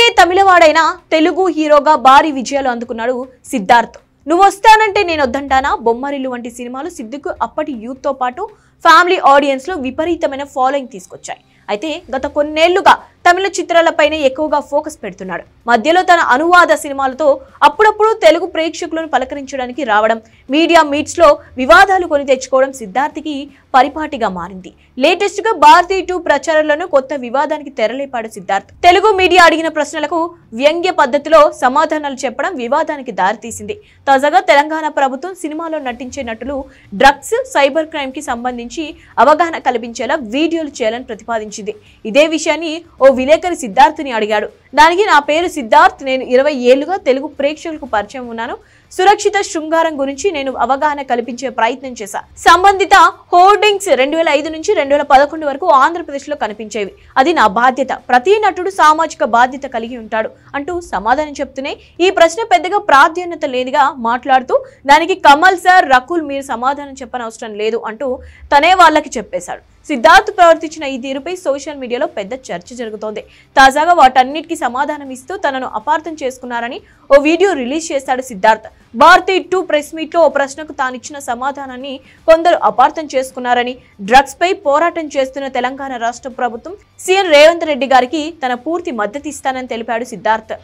ఇప్పటికే తమిళవాడైన తెలుగు హీరోగా భారీ విజయాలు అందుకున్నాడు సిద్ధార్థ్. నువ్వు వస్తానంటే నేను వద్దంటానా, బొమ్మరిల్లు వంటి సినిమాలు సిద్దుకు అప్పటి యూత్ తో పాటు ఫ్యామిలీ ఆడియన్స్ లో విపరీతమైన ఫాలోయింగ్ తీసుకొచ్చాయి. అయితే గత కొన్నేళ్లుగా తమిళ చిత్రాలపైనే ఎక్కువగా ఫోకస్ పెడుతున్నాడు. మధ్యలో తన అనువాద సినిమాలతో అప్పుడప్పుడు తెలుగు ప్రేక్షకులను పలకరించడానికి రావడం, మీడియా మీట్స్ లో వివాదాలు కొని తెచ్చుకోవడం సిద్ధార్థ్కి పరిపాటిగా మారింది. లేటెస్ట్ గా భారతీ 2 ప్రచారంలోనూ కొత్త వివాదానికి తెరలేపాడు సిద్ధార్థ్. తెలుగు మీడియా అడిగిన ప్రశ్నలకు వ్యంగ్య పద్ధతిలో సమాధానాలు చెప్పడం వివాదానికి దారితీసింది. తాజాగా తెలంగాణ ప్రభుత్వం సినిమాలో నటించే నటులు డ్రగ్స్, సైబర్ క్రైమ్ కి సంబంధించి అవగాహన కల్పించేలా వీడియోలు చేయాలని ప్రతిపాదించింది. ఇదే విషయాన్ని ఓ విలేకరి సిద్ధార్థ్ని అడిగాడు. దానికి నా పేరు సిద్ధార్థ్, నేను 20 ఏళ్లుగా తెలుగు ప్రేక్షకులకు పరిచయం ఉన్నాను. సురక్షిత శృంగారం గురించి నేను అవగాహన కల్పించే ప్రయత్నం చేశా. సంబంధిత హోర్డింగ్స్ 2005 నుంచి 2011 వరకు ఆంధ్రప్రదేశ్ లో కనిపించేవి. అది నా బాధ్యత. ప్రతి నటుడు సామాజిక బాధ్యత కలిగి ఉంటాడు అంటూ సమాధానం చెప్తూనే ఈ ప్రశ్న పెద్దగా ప్రాధాన్యత లేనిగా మాట్లాడుతూ దానికి కమల్ సార్, రకుల్ మీరు సమాధానం చెప్పనవసరం లేదు అంటూ తనే వాళ్ళకి చెప్పేశాడు. సిద్ధార్థ్ ప్రవర్తించిన ఈ తీరుపై సోషల్ మీడియాలో పెద్ద చర్చ జరుగుతోంది. తాజాగా వాటన్నిటికీ సమాధానం ఇస్తూ తనను అపార్థం చేసుకున్నారని ఓ వీడియో రిలీజ్ చేశాడు సిద్ధార్థ్. భారతీ 2 ప్రెస్ మీట్ లో ఓ ప్రశ్నకు తానిచ్చిన సమాధానాన్ని కొందరు అపార్థం చేసుకున్నారని, డ్రగ్స్ పై పోరాటం చేస్తున్న తెలంగాణ రాష్ట్ర ప్రభుత్వం సీఎం రేవంత్ రెడ్డి గారికి తన పూర్తి మద్దతు ఇస్తానని తెలిపాడు సిద్ధార్థ్.